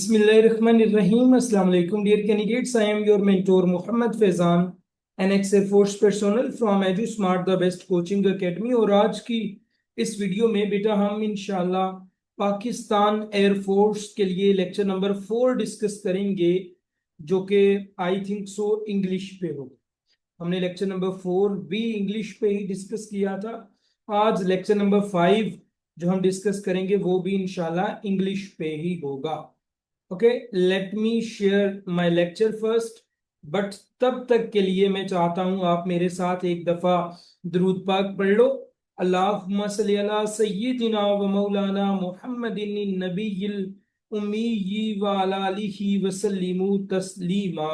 Bismillahirrahmanirrahim. Assalamu alaikum, dear candidates. I am your mentor Muhammad Faizan, an ex-Air Force personnel from EduSmart, the best coaching academy. और आज की इस video में बेटा हम इंशाल्लाह पाकिस्तान एयरफोर्स के लिए लेक्चर नंबर 4 डिस्कस करेंगे, जो कि आई थिंक सो इंग्लिश पे हो। हमने लेक्चर नंबर 4 भी इंग्लिश पे ही डिस्कस किया था। आज लेक्चर नंबर 5 जो हम डिस्कस करेंगे वो भी इंशाल्लाह इंग्लिश पे ही होगा। Okay, let me share my lecture first. But तब तक के लिए मैं चाहता हूं आप मेरे साथ एक दफा दुरूद पाक पढ़ लो। अल्लाहुम्मा सल्ली अला सय्यिदिना व मौलाना मुहम्मदिन नबिय्यिल उम्मी व अला आलिहि व सल्लिमु तस्लीमा।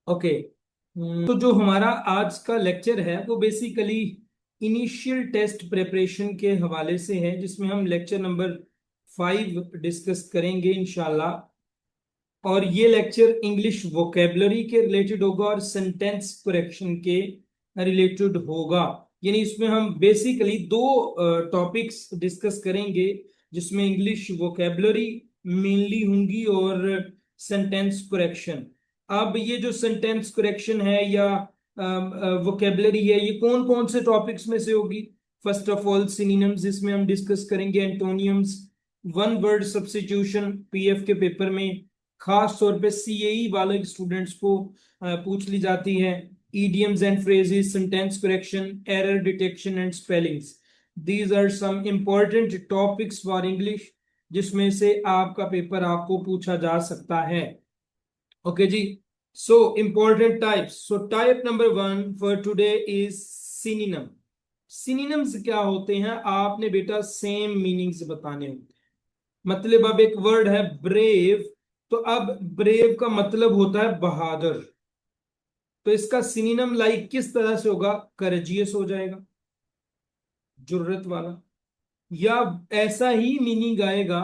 ओके, तो जो हमारा आज का लेक्चर है वो बेसिकली इनिशियल टेस्ट प्रिपरेशन के हवाले से है, जिसमें हम लेक्चर नंबर 5 डिस्कस करेंगे इंशाल्लाह। और ये लेक्चर इंग्लिश वोकेबलरी के रिलेटेड होगा और सेंटेंस करेक्शन के रिलेटेड होगा। यानी इसमें हम बेसिकली दो टॉपिक्स डिस्कस करेंगे, जिसमें इंग्लिश वोकेबलरी मेनली होंगी और सेंटेंस करेक्शन। अब ये जो सेंटेंस करेक्शन है या वोकेबलरी है, ये कौन कौन से टॉपिक्स में से होगी? फर्स्ट ऑफ ऑल सिनोनिम्स, इसमें हम डिस्कस करेंगे एंटोनियम्स, वन वर्ड सब्स्टिट्यूशन पीएफ के पेपर में खास तौर पे सीएई वाले स्टूडेंट्स को पूछ ली जाती है। idioms and phrases, sentence correction, error detection and spellings. These are some important topics for English, जिसमें से आपका पेपर आपको पूछा जा सकता है। Okay ji, so important types. So type number 1 for today is synonym. Synonyms क्या होते हैं? आपने बेटा सेम मीनिंग्स बताने होते हैं। मतलब अब एक वर्ड है ब्रेव, तो अब ब्रेव का मतलब होता है बहादुर, तो इसका सिनोनिम लाइक किस तरह से होगा? करेजियस हो जाएगा, जुर्रत वाला, या ऐसा ही मीनिंग आएगा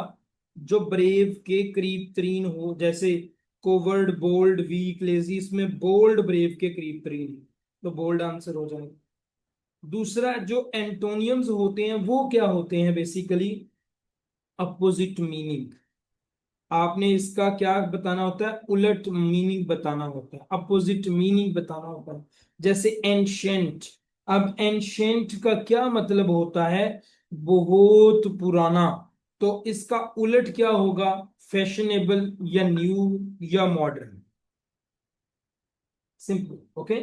जो ब्रेव के करीब तरीन हो, जैसे कोवर्ड, बोल्ड, वीक, लेजी। इसमें बोल्ड ब्रेव के करीब तरीन है, तो बोल्ड आंसर हो जाएगा। दूसरा, जो एंटोनियम्स होते हैं वो क्या होते हैं? Basically opposite meaning. आपने इसका क्या बताना होता है? उलट मीनिंग बताना होता है, अपोजिट मीनिंग बताना होता है। जैसे एंशेंट, अब एंशेंट का क्या मतलब होता है? बहुत पुराना, तो इसका उलट क्या होगा? फैशनेबल या न्यू या मॉडर्न। सिंपल। ओके,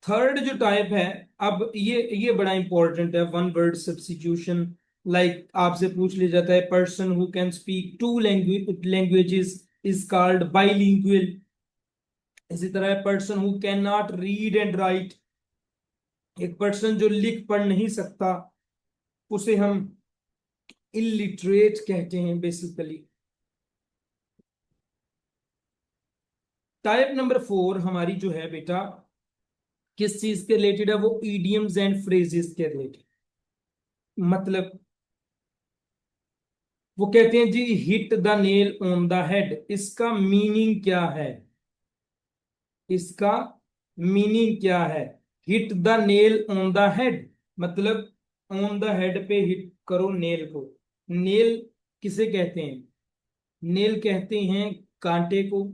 थर्ड जो टाइप है, अब ये बड़ा इंपॉर्टेंट है, वन वर्ड सब्स्टिट्यूशन। लाइक आपसे पूछ लिया जाता है person who can speak to languages is called bilingual. इसी तरह person who can not read and right, एक पर्सन जो लिख पढ़ नहीं सकता उसे हम इलिटरेट कहते हैं बेसिकली। टाइप नंबर 4 हमारी जो है बेटा किस चीज के रिलेटेड है? वो ईडियम्स एंड फ्रेजेस के रिलेटेड। मतलब वो कहते हैं जी hit the nail on the head, इसका मीनिंग क्या है? इसका मीनिंग क्या है? Hit the nail on the head मतलब ऑन द हेड पे हिट करो नेल को। नेल किसे कहते हैं? नेल कहते हैं कांटे को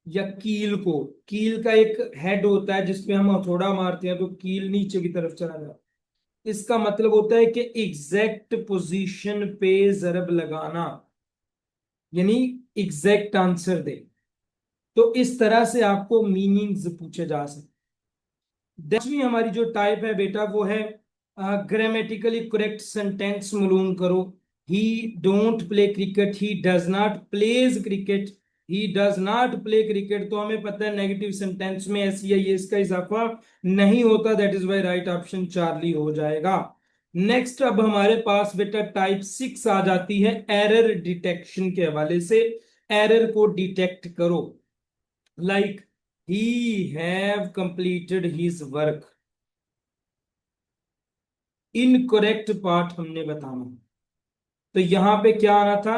या कील को। कील का एक हेड होता है जिसपे हम हथौड़ा मारते हैं तो कील नीचे की तरफ चला जाता है। इसका मतलब होता है कि एग्जैक्ट पोजीशन पे जरब लगाना, यानी एग्जैक्ट आंसर दे। तो इस तरह से आपको मीनिंग्स पूछे जा सकते। 10वीं हमारी जो टाइप है बेटा वो है ग्रामेटिकली करेक्ट सेंटेंस मालूम करो। ही don't play cricket, he does not pledge cricket, he does not play cricket. तो हमें पता है नेगेटिव सेंटेंस में ऐसी है, ये इसका इजाफा नहीं होता, that is why right option Charlie हो जाएगा। नेक्स्ट अब हमारे पास बेटा टाइप 6 आ जाती है एरर डिटेक्शन के हवाले से। एरर को डिटेक्ट करो, like he have completed his work। Incorrect part हमने बताना, तो यहां पे क्या आना था?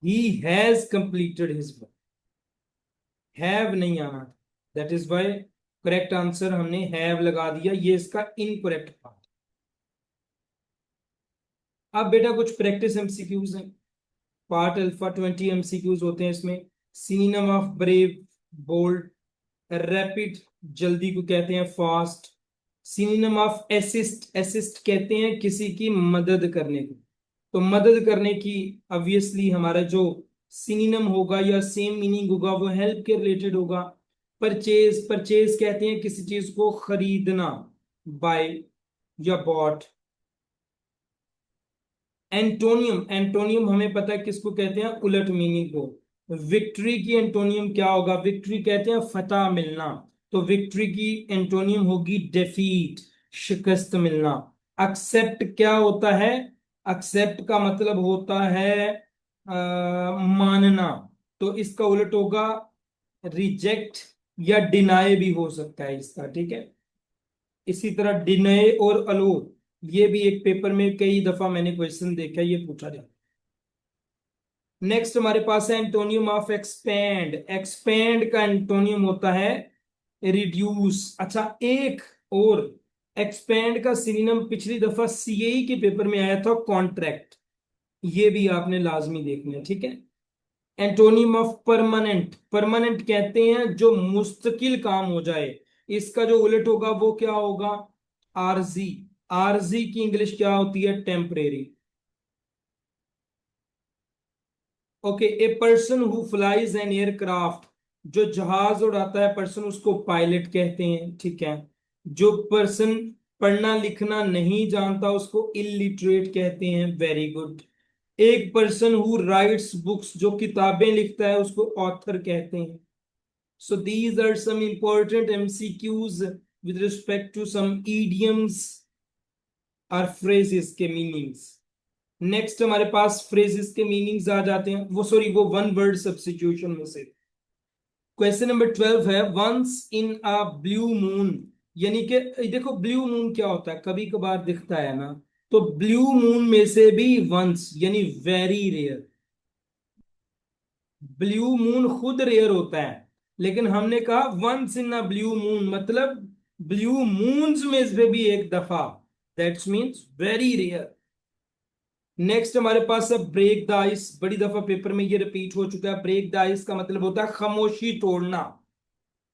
he has completed his work, have नहीं आना था, that is why correct answer हमने हैव लगा दिया, ये इसका इनकरेक्ट पार्ट। अब बेटा कुछ प्रैक्टिस एमसीक्यूज हैं, पार्ट अल्फा 20 एमसीक्यूज होते हैं इसमें। Synonym of brave, bold. Rapid, जल्दी को कहते हैं fast. Synonym of assist, assist कहते हैं किसी की मदद करने को। तो मदद करने की ऑब्वियसली हमारा जो सिनोनिम होगा या सेम मीनिंग होगा वो हेल्प के रिलेटेड होगा। परचेज, परचेज कहते हैं किसी चीज को खरीदना, बाय या बॉट। एंटोनियम, एंटोनियम हमें पता है किसको कहते हैं, उलट मीनिंग को। विक्ट्री की एंटोनियम क्या होगा, विक्ट्री कहते हैं फतह मिलना। तो विक्ट्री की एंटोनियम होगी डेफीट, शिकस्त मिलना। एक्सेप्ट क्या होता है, एक्सेप्ट का मतलब होता है मानना। तो इसका उलट होगा रिजेक्ट या डिनाई भी हो सकता है इसका, ठीक है। इसी तरह डिनाई और अलो, ये भी एक पेपर में कई दफा मैंने क्वेश्चन देखा है, ये पूछा जाता है। नेक्स्ट हमारे पास है एंटोनियम ऑफ एक्सपेंड। एक्सपेंड का एंटोनियम होता है रिड्यूस। अच्छा, एक और, एक्सपेंड का सिनोनिम पिछली दफा सीएई के पेपर में आया था, कॉन्ट्रैक्ट। ये भी आपने लाजमी देखना है, ठीक है। एंटोनिम ऑफ परमानेंट, परमानेंट कहते हैं जो मुस्तकिल काम हो जाए। इसका जो उलट होगा वो क्या होगा, आरजी। आरजी की इंग्लिश क्या होती है, temporary. Okay, a person who flies an aircraft, जो जहाज उड़ाता है पर्सन उसको पायलट कहते हैं, ठीक है। जो पर्सन पढ़ना लिखना नहीं जानता उसको इलिटरेट कहते हैं, वेरी गुड। एक पर्सन हु राइट्स बुक्स, जो किताबें लिखता है उसको ऑथर कहते हैं। So these are some important MCQs with respect to some idioms और phrases के meanings। नेक्स्ट हमारे पास phrases के meanings आ जाते हैं, वो सॉरी वो वन वर्ड सब्स्टिट्यूशन में से। क्वेश्चन नंबर 12 है, once in a blue moon, यानी कि देखो ब्लू मून क्या होता है, कभी कभार दिखता है ना। तो ब्लू मून में से भी वंस यानी वेरी रेयर। ब्लू मून खुद रेयर होता है, लेकिन हमने कहा once in a blue moon, मतलब ब्लू मून्स में से भी एक दफा, that's means very rare. Next हमारे पास है ब्रेक द आइस। बड़ी दफा पेपर में ये रिपीट हो चुका है। ब्रेक द आइस का मतलब होता है खामोशी तोड़ना।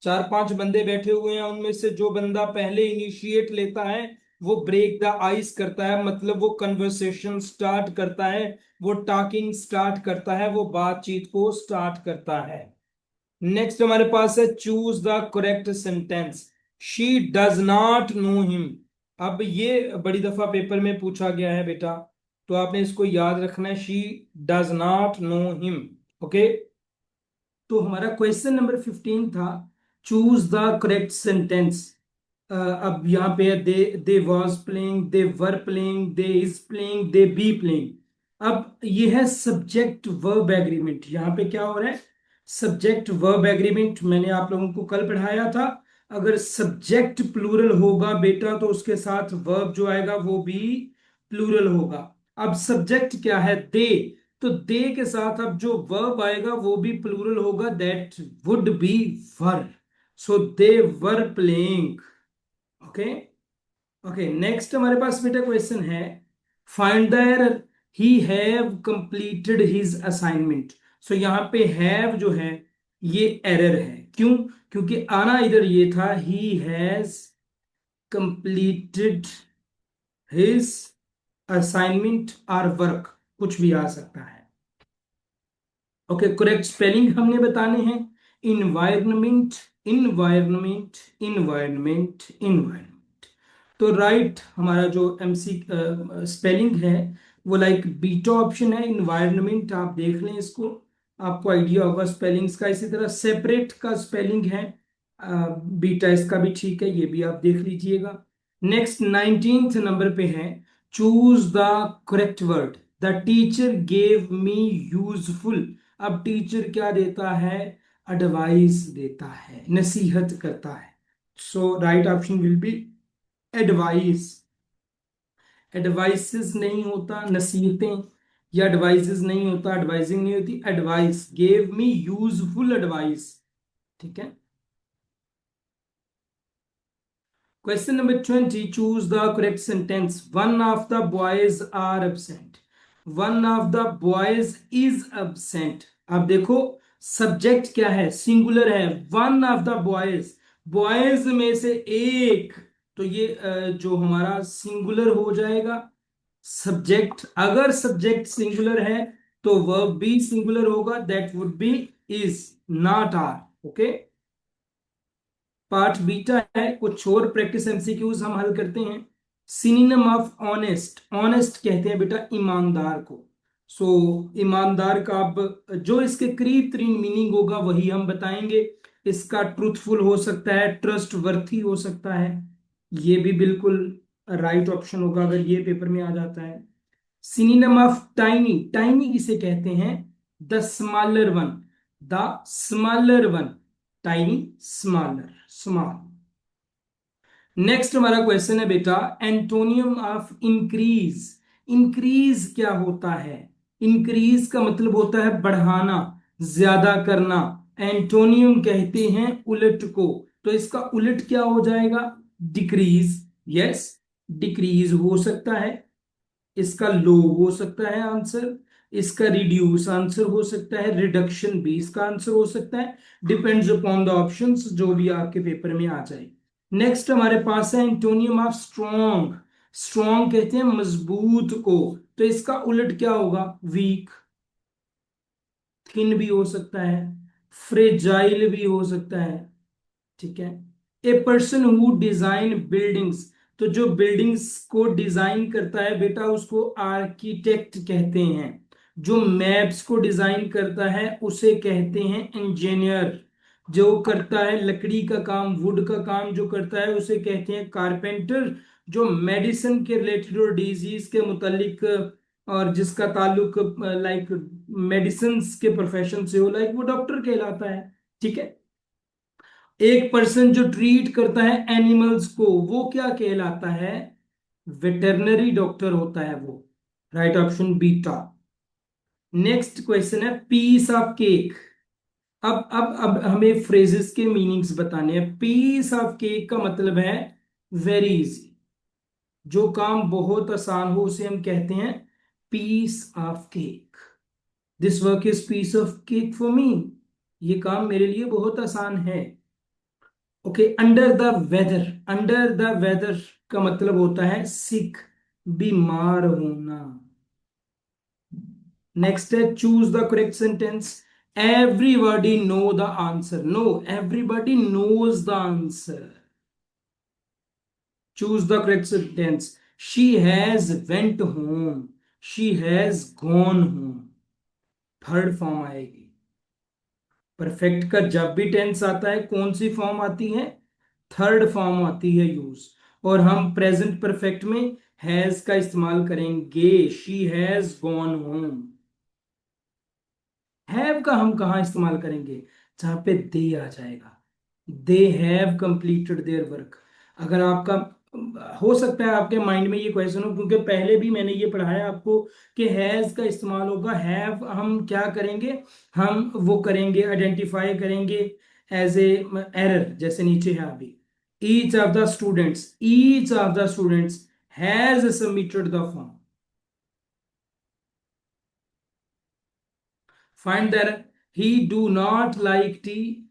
चार पांच बंदे बैठे हुए हैं, उनमें से जो बंदा पहले इनिशिएट लेता है वो ब्रेक द आइस करता है, मतलब वो कन्वर्सेशन स्टार्ट करता है, वो टॉकिंग स्टार्ट करता है, वो बातचीत को स्टार्ट करता है। नेक्स्ट हमारे पास है choose the correct sentence. She does not know him. अब ये बड़ी दफा पेपर में पूछा गया है बेटा, तो आपने इसको याद रखना है, she does not know him. Okay, तो हमारा क्वेश्चन नंबर 15 था, चूज द करेक्ट सेंटेंस। अब यहाँ पे है they was playing, they were playing, they is playing, they be playing. अब ये है सब्जेक्ट वर्ब एग्रीमेंट। यहाँ पे क्या हो रहा है, सब्जेक्ट वर्ब एग्रीमेंट मैंने आप लोगों को कल पढ़ाया था। अगर सब्जेक्ट प्लूरल होगा बेटा तो उसके साथ वर्ब जो आएगा वो भी प्लूरल होगा। अब सब्जेक्ट क्या है, दे, तो दे के साथ अब जो वर्ब आएगा वो भी प्लूरल होगा, that would be were. So they were playing. Okay, okay, next हमारे पास बेटा क्वेश्चन है, find the error. He have completed his assignment. So यहाँ पे हैव जो है ये एरर है, क्यों, क्योंकि आना इधर ये था, he has completed his assignment और वर्क, कुछ भी आ सकता है। ओके, करेक्ट स्पेलिंग हमने बताने हैं, इन्वायरमेंट, इन्वायरमेंट, इन्वायरमेंट, इन्वायरमेंट। तो राइट हमारा जो एमसी स्पेलिंग है वो लाइक बीटा ऑप्शन है, इन्वायरमेंट। आप देख लें इसको, आपको आइडिया होगा स्पेलिंग्स का। इसी तरह सेपरेट का स्पेलिंग है बीटा, इसका भी ठीक है, ये भी आप देख लीजिएगा। नेक्स्ट 19th नंबर पे है, choose the correct word. The teacher gave me useful. अब टीचर क्या देता है, एडवाइस देता है, नसीहत करता है। So right option will be advice. Advices नहीं होता नसीहतें, या एडवाइसेस नहीं होता एडवाइजिंग नहीं होती, advice. Gave me useful advice, ठीक है। Question number 20, choose the correct sentence. One of the boys are absent. One of the boys is absent. अब देखो सब्जेक्ट क्या है, सिंगुलर है, one of the boys, boys में से एक, तो ये जो हमारा सिंगुलर हो जाएगा सब्जेक्ट। अगर सब्जेक्ट सिंगुलर है तो वर्ब भी सिंगुलर होगा, that would be is, not are. Okay, part beta है, कुछ और प्रैक्टिस एमसीक्यूज हम हल करते हैं। सिनोनिम ऑफ ऑनेस्ट, ऑनेस्ट कहते हैं बेटा ईमानदार को। सो ईमानदार का अब जो इसके करीब तरीन मीनिंग होगा वही हम बताएंगे। इसका ट्रूथफुल हो सकता है, ट्रस्ट वर्थी हो सकता है, ये भी बिल्कुल राइट ऑप्शन होगा अगर ये पेपर में आ जाता है। सिनोनिम ऑफ टाइनी, टाइनी किसे कहते हैं, the smaller one, the smaller one, tiny, smaller, small. Next हमारा क्वेश्चन है बेटा, एंटोनियम ऑफ इंक्रीज, इंक्रीज क्या होता है, इंक्रीज का मतलब होता है बढ़ाना, ज्यादा करना, एंटोनियम कहते हैं उलट को, तो इसका उलट क्या हो जाएगा, डिक्रीज, यस, डिक्रीज हो सकता है, इसका लो हो सकता है आंसर, इसका रिड्यूस आंसर हो सकता है, रिडक्शन भी इसका आंसर हो सकता है, डिपेंड्स अपॉन द ऑप्शंस जो भी आपके पेपर में आ जाए। नेक्स्ट हमारे पास है एंटोनियम ऑफ स्ट्रॉन्ग, स्ट्रॉन्ग कहते हैं मजबूत को, तो इसका उलट क्या होगा, वीक, थिन भी हो सकता है, फ्रेजाइल भी हो सकता है, ठीक है। A person who design buildings, तो जो बिल्डिंग्स को डिजाइन करता है बेटा उसको आर्किटेक्ट कहते हैं, जो मैप्स को डिजाइन करता है उसे कहते हैं इंजीनियर, जो करता है लकड़ी का काम, वुड का काम जो करता है उसे कहते हैं कारपेंटर, जो मेडिसिन के रिलेटेड और डिजीज के मुतालिक और जिसका ताल्लुक लाइक मेडिसिन के प्रोफेशन से हो, लाइक वो डॉक्टर कहलाता है, ठीक है। एक पर्सन जो ट्रीट करता है एनिमल्स को वो क्या कहलाता है, वेटरनरी डॉक्टर होता है वो, right option beta. Next question है पीस ऑफ केक। अब हमें फ्रेजेस के मीनिंग्स बताने हैं। पीस ऑफ केक का मतलब है वेरी इजी, जो काम बहुत आसान हो उसे हम कहते हैं piece of cake. This work is piece of cake for me, ये काम मेरे लिए बहुत आसान है। Okay, under the weather, under the weather का मतलब होता है सिक, बीमार होना। नेक्स्ट है choose the correct sentence, everybody know the answer, no, everybody knows the answer. Choose the correct sentence, she has went home, she has gone home, third form आएगी। Perfect का जब भी टेंस आता है कौन सी फॉर्म आती है, थर्ड फॉर्म आती है यूज, और हम प्रेजेंट परफेक्ट में हैज का इस्तेमाल करेंगे, she has gone home. Have का हम कहाँ इस्तेमाल करेंगे, जहां पे दे आ जाएगा, they have completed their work. अगर आपका हो सकता है आपके माइंड में ये क्वेश्चन हो, क्योंकि पहले भी मैंने ये पढ़ाया आपको कि हैज का इस्तेमाल होगा, हैव हम क्या करेंगे, हम वो करेंगे, आइडेंटिफाई करेंगे एज ए एरर, जैसे नीचे है अभी, each of the students has submitted the form, find that he do not like T,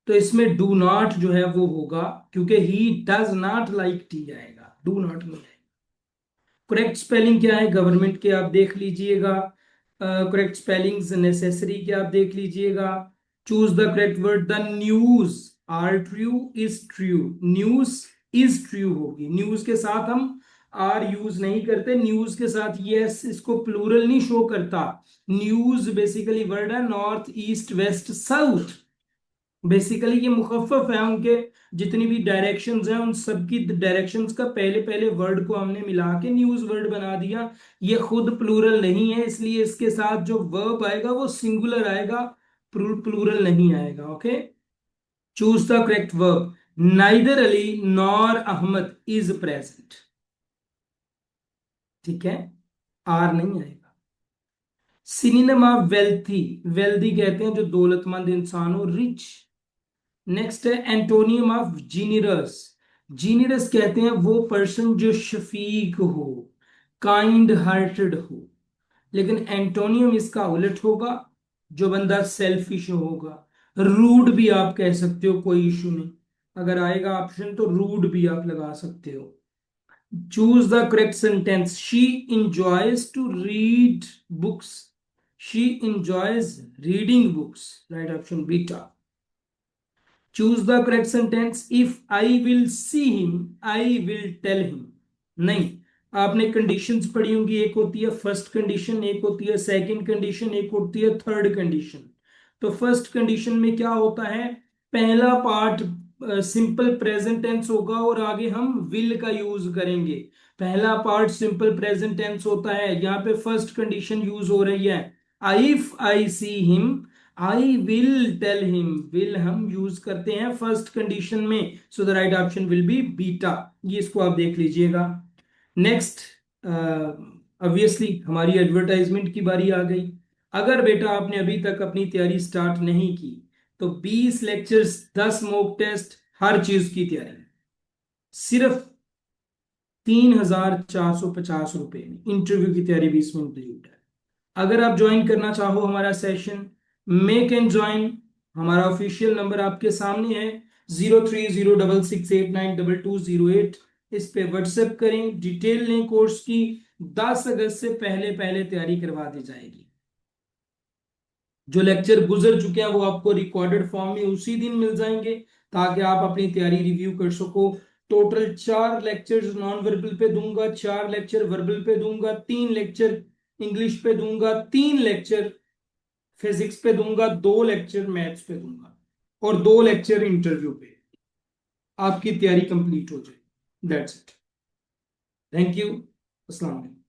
तो इसमें डू नॉट जो है वो होगा, क्योंकि he does not like T आएगा, डू नॉट नहीं आएगा। करेक्ट स्पेलिंग क्या है गवर्नमेंट के, आप देख लीजिएगा। करेक्ट स्पेलिंग्स नेसेसरी के आप देख लीजिएगा। Choose the correct word, the news are true is true, news is true होगी, न्यूज के साथ हम आर यूज नहीं करते, न्यूज के साथ यस इसको प्लूरल नहीं शो करता। न्यूज बेसिकली वर्ड है north east west south, basically ये मुखफ़फ़ है उनके, जितनी भी डायरेक्शंस हैं उन सबकी डायरेक्शंस का पहले पहले वर्ड को हमने मिला के न्यूज वर्ड बना दिया। ये खुद प्लूरल नहीं है, इसलिए इसके साथ जो वर्ब आएगा वो सिंगुलर आएगा, प्लूरल नहीं आएगा। Okay, choose the correct verb, neither Ali nor Ahmad is present, ठीक है, आर नहीं आएगा। सिनोनिम ऑफ वेल्थी, वेल्थी कहते हैं जो दौलतमंद इंसान हो, रिच। नेक्स्ट है एंटोनियम ऑफ जीनियस, जीनियस कहते हैं वो पर्सन जो शफीक हो, काइंड हार्टेड हो, लेकिन एंटोनियम इसका उलट होगा, जो बंदा सेल्फिश होगा। रूड भी आप कह सकते हो, कोई इशू नहीं। अगर आएगा ऑप्शन तो रूड भी आप लगा सकते हो। Choose the correct sentence. She enjoys to read books. She enjoys reading books. Right option beta. Choose the correct sentence. If I will see him I will tell him. नहीं, आपने conditions पढ़ी होंगी। एक होती है फर्स्ट कंडीशन, एक होती है सेकंड कंडीशन, एक होती है थर्ड कंडीशन। तो फर्स्ट कंडीशन में क्या होता है, पहला पार्ट सिंपल प्रेजेंट टेंस होगा और आगे हम विल का यूज करेंगे। पहला पार्ट सिंपल प्रेजेंट टेंस होता है, यहाँ पे फर्स्ट कंडीशन यूज हो रही है। If I see him I will tell him. Will हम यूज करते हैं फर्स्ट कंडीशन में, so the right option will be beta. ये इसको आप देख लीजिएगा। नेक्स्ट, ऑब्वियसली हमारी एडवर्टाइजमेंट की बारी आ गई। अगर बेटा आपने अभी तक अपनी तैयारी स्टार्ट नहीं की तो 20 लेक्चर्स, 10 मॉक टेस्ट, हर चीज की तैयारी सिर्फ 3,450 रुपए में, इंटरव्यू की तैयारी भी इसमें इंक्लूड है। अगर आप ज्वाइन करना चाहो हमारा सेशन, मेक एंड ज्वाइन। हमारा ऑफिशियल नंबर आपके सामने है, 0306689220 इस पे व्हाट्सएप करें, डिटेल लें कोर्स की। 10 अगस्त से पहले पहले तैयारी करवा दी जाएगी। जो लेक्चर गुजर चुके हैं वो आपको रिकॉर्डेड फॉर्म में उसी दिन मिल जाएंगे, ताकि आप अपनी तैयारी रिव्यू कर सको। टोटल 4 लेक्चर्स नॉन वर्बल पे दूंगा, 4 लेक्चर वर्बल पे दूंगा, 3 लेक्चर इंग्लिश पे दूंगा, 3 लेक्चर फिजिक्स पे दूंगा, 2 लेक्चर मैथ्स पे दूंगा और 2 लेक्चर इंटरव्यू पे। आपकी तैयारी कंप्लीट हो जाए। That's it. Thank you. अस्सलाम वालेकुम।